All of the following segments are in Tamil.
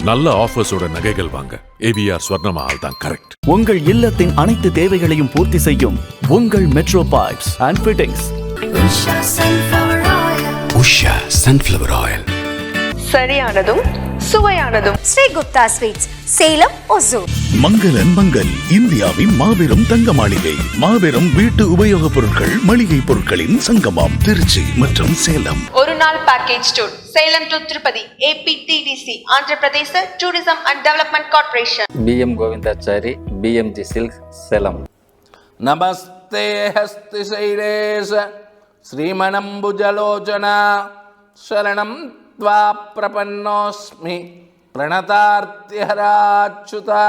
நல்ல ஆஃபர்ஸோட நகைகள் வாங்க ஏவிஆர் ஸ்வர்ணமஹால் தான் கரெக்ட். உங்கள் இல்லத்தின் அனைத்து தேவைகளையும் பூர்த்தி செய்யும் உங்கள் metro pipes and fittings. Usha sunflower oil. சரியானதும் சுவையானதும் ஸ்ரீ குப்தா ஸ்வீட்ஸ், சேலம், ஒசூர். மங்களன் மங்கள், இந்தியாவின் மாபெரும் தங்க மாளிகை. மாபெரும் வீட்டு உபயோகப் பொருட்கள், மளிகை பொருட்களின் சங்கமம், திருச்சி மற்றும் சேலம். ஒரு நாள் package tour Salem to Tirupati, APTDC, Andhra Pradesh tourism and development corporation. BM Govindachari, BMG silk, Salem. நமஸ்தே ஹஸ்தி சைலேஷ ஸ்ரீமணம்புஜலோச்சனா சரணம் த்வா பிரபன்னோஸ்மி பிரணதார்த்திஹராச்சுதா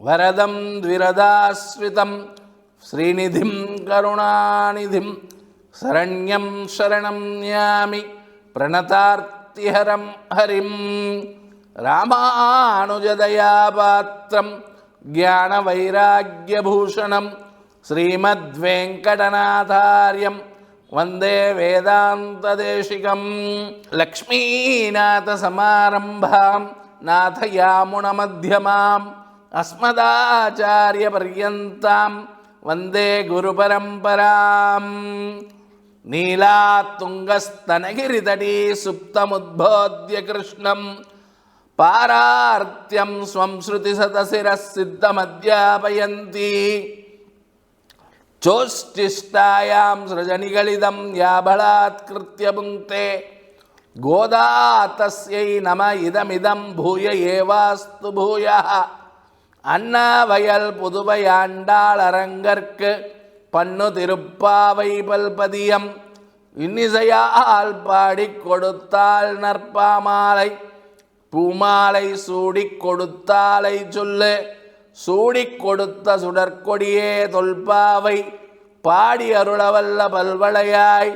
வரதம் த்விரதாஸ்விதம் ஸ்ரீநிதிம் கருணாநிதிம் சரண்யம் சரணம் ஞாமி பிரணதார்த்திஹரம் ஹரிம். ராமானுஜதயாபாத்திரம் ஞானவைராக்யபூஷணம் ஸ்ரீமத்வேங்கடநாதார்யம் வந்தே வேதாந்ததேசிகம். லக்ஷ்மீநாதசமாரம்பாம் நாதயாமுனமத்தியமாம் அஸ்மதாச்சாரியபர்யந்தாம் வந்தே குருபரம்பராம். நீலாத்துங்கஸ்தனகிரிதடீ சுப்தமுத்போத்ய கிருஷ்ணம் பாரார்த்தியம் ஸ்வம் ஸ்ருதிசதசிரः சித்தமத்யாபயந்தி. சோஷ்டிஷ்டாயாம் ஸ்ருஜனிகளிதம் யாபலாத்கிருத்ய புங்க்தே கோதா தஸ்யை நம இதமிதம் பூய ஏவாஸ்து பூயः. அண்ணாவயல் புதுவையாண்டாள் அரங்கற்கு பண்ணு திருப்பாவை பல்பதியம் இன்னிசையால் பாடிக் கொடுத்தாள் நற்பாமாலை. பூமாலை சூடிக் கொடுத்தாலை சொல்லு, சூடிக் கொடுத்த சுடற்கொடியே தொல்பாவை பாடி அருளவல்ல பல்வளையாய்.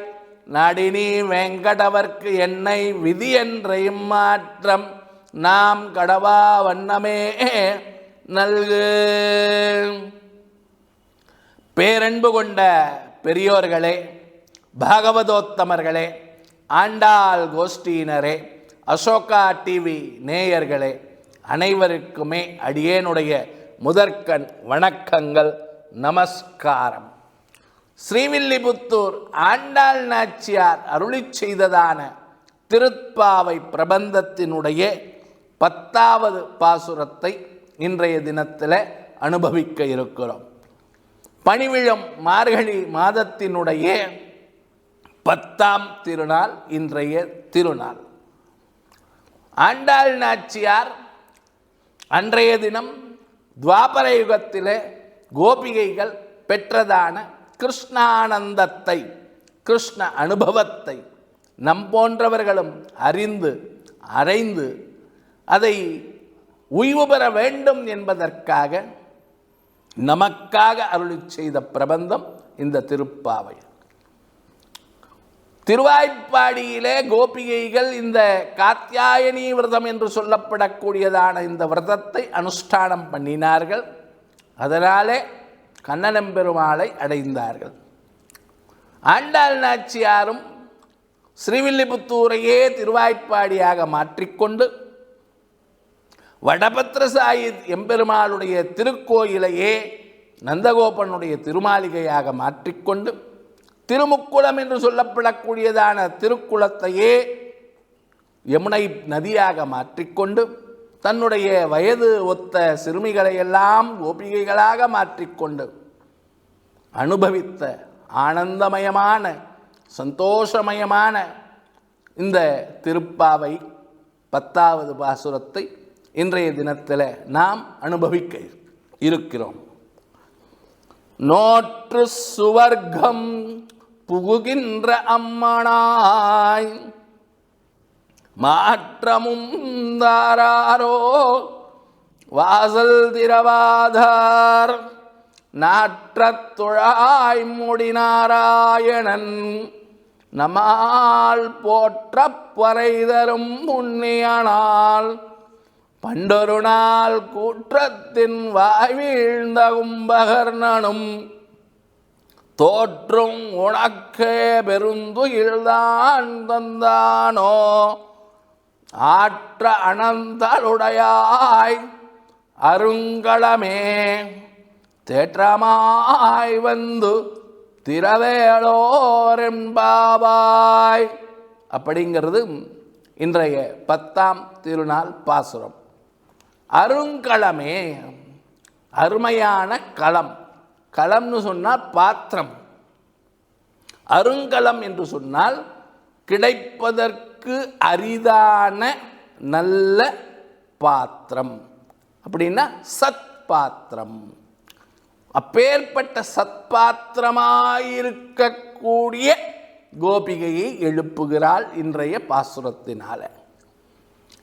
நடினி வெங்கடவர்க்கு என்னை விதி என்ற இம்மாற்றம் நாம் கடவா வண்ணமே நல்கு. பேரன்பு கொண்ட பெரியோர்களே, பாகவதோத்தமர்களே, ஆண்டாள் கோஷ்டியினரே, அசோகா டிவி நேயர்களே, அனைவருக்குமே அடியேனுடைய முதற்கண் வணக்கங்கள், நமஸ்காரம். ஸ்ரீவில்லிபுத்தூர் ஆண்டாள் நாச்சியார் அருளி செய்ததான திருப்பாவை பிரபந்தத்தினுடைய 10வது பாசுரத்தை இன்றைய தினத்தில் அனுபவிக்க இருக்கிறோம். பணிவிழும் மார்கழி மாதத்தினுடைய 10ஆம் திருநாள் இன்றைய திருநாள். ஆண்டாள் நாச்சியார் அன்றைய தினம் துவாபர யுகத்திலே கோபிகைகள் பெற்றதான கிருஷ்ணானந்தத்தை, கிருஷ்ண அனுபவத்தை நம் போன்றவர்களும் அறிந்து அறைந்து அதை உய்வு பெற வேண்டும் என்பதற்காக நமக்காக அருளி செய்த பிரபந்தம் இந்த திருப்பாவை. திருவாய்ப்பாடியிலே கோபிகைகள் இந்த காத்யாயனி விரதம் என்று சொல்லப்படக்கூடியதான இந்த விரதத்தை அனுஷ்டானம் பண்ணினார்கள். அதனாலே கண்ணனம்பெருமாளை அடைந்தார்கள். ஆண்டாள் நாச்சியாரும் ஸ்ரீவில்லிபுத்தூரையே திருவாய்ப்பாடியாக மாற்றிக்கொண்டு வடபத்ரசாயி எம்பெருமாளுடைய திருக்கோயிலையே நந்தகோபனுடைய திருமாளிகையாக மாற்றிக்கொண்டு திருமுக்குளம் என்று சொல்லப்படக்கூடியதான திருக்குளத்தையே யமுனை நதியாக மாற்றிக்கொண்டு தன்னுடைய வயது ஒத்த சிறுமிகளையெல்லாம் கோபிகைகளாக மாற்றிக்கொண்டு அனுபவித்த ஆனந்தமயமான சந்தோஷமயமான இந்த திருப்பாவை 10வது பாசுரத்தை இன்றைய தினத்தில் நாம் அனுபவிக்க இருக்கிறோம். நோற்று சுவர்க்கம் புகுகின்ற அம்மனாய் மாற்றமும் தாராரோ வாசல் திரவாதார் நாற்றத்துழாய் முடிநாராயணன் நமால் போற்ற பறைதரும் புண்ணியனால் பண்டொரு நாள் கூற்றத்தின் வாய்வீழ்ந்த கும்பகர்ணனும் தோற்றும் உனக்கே பெருந்துயில்தான் தந்தானோ ஆற்ற அனந்தலுடையாய் அருங்களமே தேற்றமாய் வந்து திரவேளோரெம்பாவாய் அப்படிங்கிறது இன்றைய 10ஆம் திருநாள் பாசுரம். அருங்களமே, அருமையான களம். களம்னு சொன்னால் பாத்திரம். அருங்கலம் என்று சொன்னால் கிடைப்பதற்கு அரிதான நல்ல பாத்திரம். அப்படின்னா சத்பாத்திரம். அப்பேற்பட்ட சத்பாத்திரமாயிருக்கக்கூடிய கோபிகையை எழுப்புகிறாள் இன்றைய பாசுரத்தினால.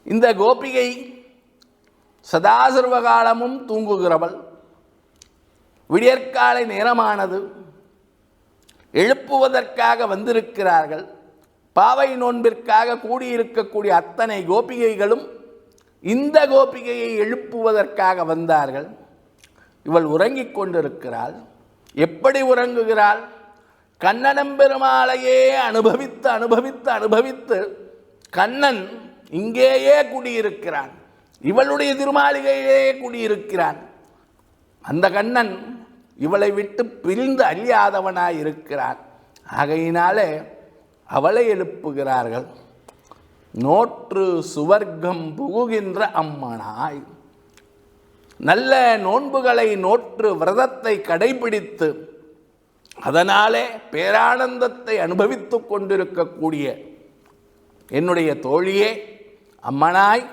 இந்த கோபிகை சதாசர்வகாலமும் தூங்குகிறவள். விடியற்காலை நேரமானது, எழுப்புவதற்காக வந்திருக்கிறார்கள். பாவை நோன்பிற்காக கூடியிருக்கக்கூடிய அத்தனை கோபிகைகளும் இந்த கோபிகையை எழுப்புவதற்காக வந்தார்கள். இவள் உறங்கிக் கொண்டிருக்கிறாள். எப்படி உறங்குகிறாள்? கண்ணனம் பெருமாளையே அனுபவித்து அனுபவித்து அனுபவித்து கண்ணன் இங்கேயே குடியிருக்கிறான். இவளுடைய திருமாளிகையிலே குடியிருக்கிறான். அந்த கண்ணன் இவளை விட்டு பிரிந்து அழியாதவனாய் இருக்கிறான். ஆகையினாலே அவளை எழுப்புகிறார்கள். நோற்று சுவர்க்கம் புகுகின்ற அம்மனாய், நல்ல நோன்புகளை நோற்று விரதத்தை கடைபிடித்து அதனாலே பேரானந்தத்தை அனுபவித்து கொண்டிருக்கக்கூடிய என்னுடைய தோழியே, அம்மனாய்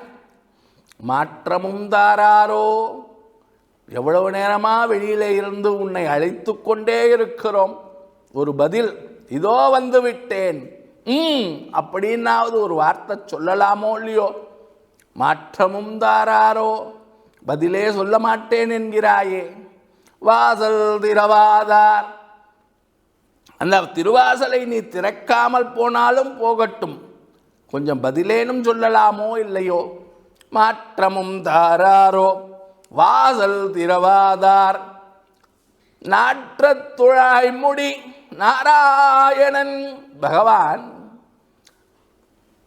மாற்றமும் தாராரோ. எவ்வளவு நேரமாக வெளியிலே இருந்து உன்னை அழைத்து கொண்டே இருக்கிறோம். ஒரு பதில், இதோ வந்து விட்டேன் அப்படின்னாவது ஒரு வார்த்தை சொல்லலாமோ இல்லையோ? மாற்றமும் தாராரோ, பதிலே சொல்ல மாட்டேன் என்கிறாயே. வாசல் திறவாதார், அந்த திருவாசலை நீ திறக்காமல் போனாலும் போகட்டும், கொஞ்சம் பதிலேனும் சொல்லலாமோ இல்லையோ? மாற்றமும் தாராரோ, வாசல் திறவாதார், நாற்றத் துழாய்முடி நாராயணன் பகவான்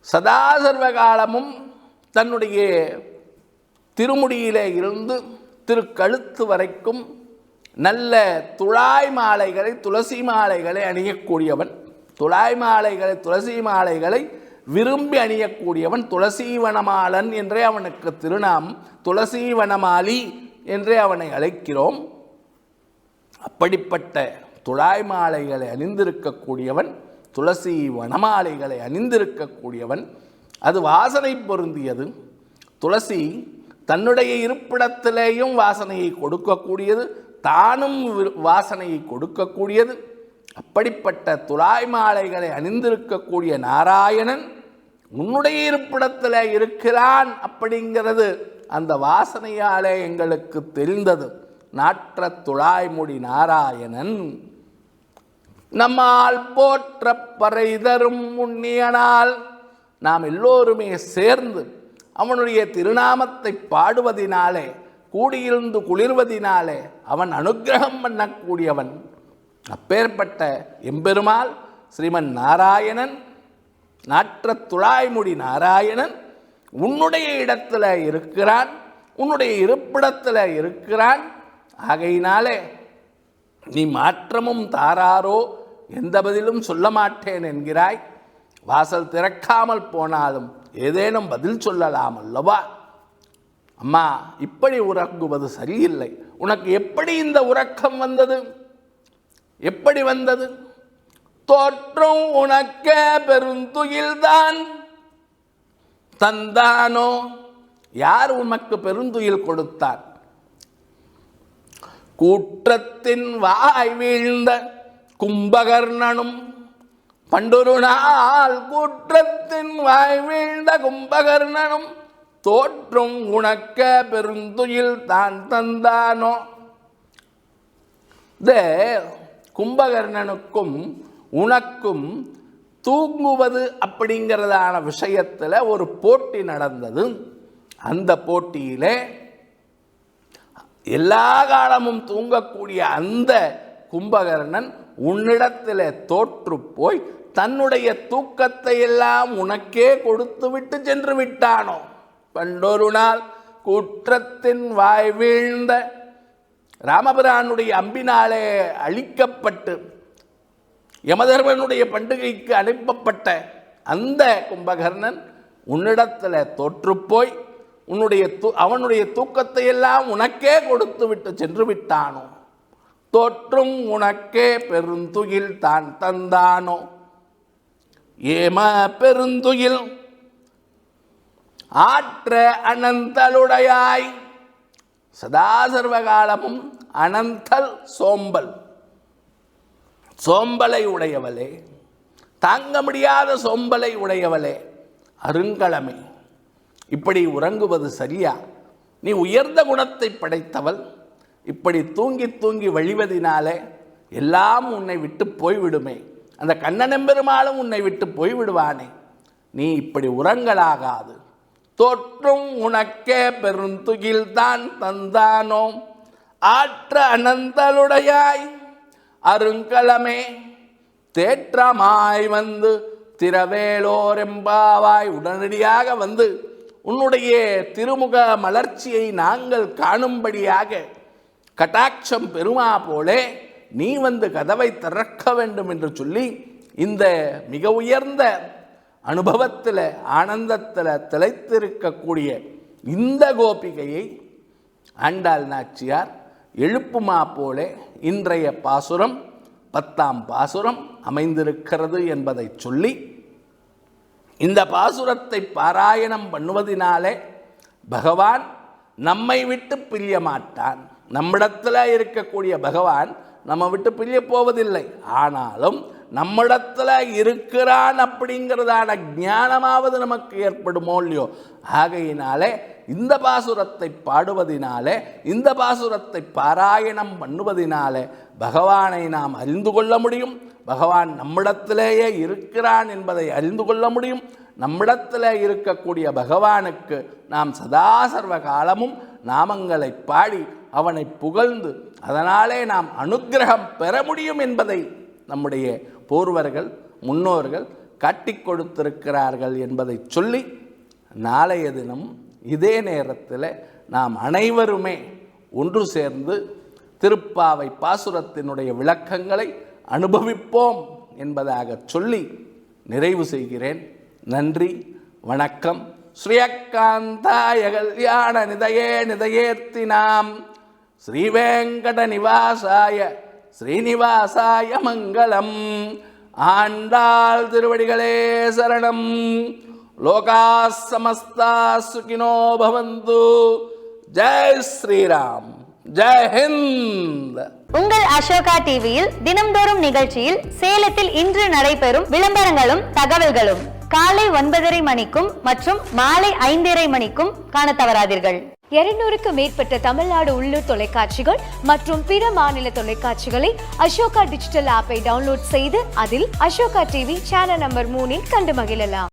சதாசர்வகாலமும் தன்னுடைய திருமுடியிலே இருந்து திருக்கழுத்து வரைக்கும் நல்ல துழாய் மாலைகளை, துளசி மாலைகளை அணியக்கூடியவன். துழாய் மாலைகளை, துளசி மாலைகளை விரும்பி அணியக்கூடியவன். துளசீவனமாலன் என்றே அவனுக்கு திருநாம். துளசீவனமாலி என்றே அவனை அழைக்கிறோம். அப்படிப்பட்ட துழாய் மாலைகளை அணிந்திருக்கக்கூடியவன், துளசி வனமாலைகளை அணிந்திருக்கக்கூடியவன். அது வாசனை பொருந்தியது. துளசி தன்னுடைய இருப்பிடத்திலேயும் வாசனையை கொடுக்கக்கூடியது, தானும் வாசனையை கொடுக்கக்கூடியது. அப்படிப்பட்ட துழாய் மாலைகளை அணிந்திருக்கக்கூடிய நாராயணன் உன்னுடைய இருப்பிடத்தில் இருக்கிறான் அப்படிங்கிறது அந்த வாசனையாலே எங்களுக்கு தெரிந்தது. நாற்ற துழாய்முடி நாராயணன் நம்மால் போற்ற பறை தரும் முன்னியனால், நாம் எல்லோருமே சேர்ந்து அவனுடைய திருநாமத்தை பாடுவதினாலே, கூடியிருந்து குளிர்வதினாலே அவன் அனுக்கிரகம் பண்ணக்கூடியவன். அப்பேற்பட்ட எம்பெருமாள் ஸ்ரீமன் நாராயணன், நாற்ற துழாய்முடி நாராயணன் உன்னுடைய இடத்துல இருக்கிறான், உன்னுடைய இருப்பிடத்தில் இருக்கிறான். ஆகையினாலே நீ மாற்றமும் தாராரோ, எந்த பதிலும் சொல்ல மாட்டேன் என்கிறாய். வாசல் திறக்காமல் போனாலும் ஏதேனும் பதில் சொல்லலாம் அல்லவா? அம்மா, இப்படி உறங்குவது சரியில்லை. உனக்கு எப்படி இந்த உறக்கம் வந்தது? எப்படி வந்தது? தோற்றும் உனக்கே பெருந்துயில்தான் தந்தானோ? யார் உனக்கு பெருந்துயில் கொடுத்தார்? கூற்றத்தின் வாய் வீழ்ந்த கும்பகர்ணனும், பண்டொரு நாள் கூற்றத்தின் வாய் வீழ்ந்த கும்பகர்ணனும் தோற்றும் உனக்க பெருந்துயில் தான் தந்தானோ. இந்த கும்பகர்ணனுக்கும் உனக்கும் தூங்குவது அப்படிங்கிறதான விஷயத்தில் ஒரு போட்டி நடந்தது. அந்த போட்டியிலே எல்லா காலமும் தூங்கக்கூடிய அந்த கும்பகர்ணன் உன்னிடத்தில் தோற்று போய் தன்னுடைய தூக்கத்தை எல்லாம் உனக்கே கொடுத்து விட்டு சென்று விட்டானோ? பண்டொரு நாள் குற்றத்தின் வாய் வீழ்ந்த ராமபிரானுடைய அம்பினாலே அழிக்கப்பட்டு யமதர்மனுடைய பண்டிகைக்கு அனுப்பப்பட்ட அந்த கும்பகர்ணன் உன்னிடத்தில் தோற்றுப்போய் அவனுடைய தூக்கத்தை எல்லாம் உனக்கே கொடுத்து விட்டு சென்று விட்டானோ? தோற்றும் உனக்கே பெருந்துயில் தான் தந்தானோ? ஏம பெருந்துயில் ஆற்ற அனந்தலுடையாய், சதா சர்வகாலமும் அனந்தல் சோம்பலை உடையவளே, தாங்க முடியாத சோம்பலை உடையவளே, அருங்கலமே, இப்படி உறங்குவது சரியா? நீ உயர்ந்த குணத்தை படைத்தவள், இப்படி தூங்கி தூங்கி வழிவதினாலே எல்லாம் உன்னை விட்டு போய்விடுமே. அந்த கண்ணனெம்பெருமாளும் உன்னை விட்டு போய்விடுவானே. நீ இப்படி உறங்கலாகாது. தோற்றும் உனக்கே பெருந்துகில் தான் தந்தானோ? ஆற்ற அனந்தலுடையாய் அருங்கலமே, தேற்றமாய் வந்து திரவேலோரெம்பாவாய், உடனடியாக வந்து உன்னுடைய திருமுக மலர்ச்சியை நாங்கள் காணும்படியாக கட்டாட்சம் பெருமா போலே நீ வந்து கதவை திறக்க வேண்டும் என்று சொல்லி இந்த மிக உயர்ந்த அனுபவத்தில் ஆனந்தத்தில் திளைத்திருக்கக்கூடிய இந்த கோபிகையை ஆண்டாள் நாச்சியார் எழுப்புமா போலே இன்றைய பாசுரம் 10ஆம் பாசுரம் அமைந்திருக்கிறது என்பதை சொல்லி, இந்த பாசுரத்தை பாராயணம் பண்ணுவதினாலே பகவான் நம்மை விட்டு பிரிய மாட்டான். நம்மிடத்தில் இருக்கக்கூடிய பகவான் நம்ம விட்டு பிரிய போவதில்லை. ஆனாலும் நம்மிடத்தில் இருக்கிறான் அப்படிங்கிறதான ஞானமாவது நமக்கு ஏற்படுமோ இல்லையோ? ஆகையினாலே இந்த பாசுரத்தை பாடுவதினாலே, இந்த பாசுரத்தை பாராயணம் பண்ணுவதினாலே பகவானை நாம் அறிந்து கொள்ள முடியும். பகவான் நம்மிடத்திலேயே இருக்கிறான் என்பதை அறிந்து கொள்ள முடியும். நம்மிடத்தில் இருக்கக்கூடிய பகவானுக்கு நாம் சதா சர்வ காலமும் நாமங்களை பாடி அவனை புகழ்ந்து அதனாலே நாம் அனுக்கிரகம் பெற முடியும் என்பதை நம்முடைய பூர்வர்கள் முன்னோர்கள் காட்டிக் கொடுத்திருக்கிறார்கள் என்பதை சொல்லி, நாளைய தினம் இதே நேரத்தில் நாம் அனைவருமே ஒன்று சேர்ந்து திருப்பாவை பாசுரத்தினுடைய விளக்கங்களை அனுபவிப்போம் என்பதாக சொல்லி நிறைவு செய்கிறேன். நன்றி, வணக்கம். ஸ்ரீயக்காந்தாய கல்யாண நிதயே நிதயேர்த்தினாம் ஸ்ரீவேங்கட நிவாசாய ஸ்ரீனிவாசாய மங்களம். ஆண்டாள் திருவடிகளே சரணம். லோகா சமஸ்தா சுகினோ பவந்து. ஜெய் ஸ்ரீராம், ஜெய் ஹிந்த். உங்கள் அசோகா டிவியில் தினம்தோறும் நிகழ்ச்சியில் சேலத்தில் இன்று நடைபெறும் விளம்பரங்களும் தகவல்களும் காலை 9:30 மணிக்கும் மற்றும் மாலை 5:30 மணிக்கும் காண தவறாதீர்கள். 200க்கும் மேற்பட்ட தமிழ்நாடு உள்ளூர் தொலைக்காட்சிகள் மற்றும் பிற மாநில தொலைக்காட்சிகளை அசோகா டிஜிட்டல் ஆப்பை டவுன்லோட் செய்து அதில் அசோகா டிவி சேனல் நம்பர் 3 கண்டு மகிழலாம்.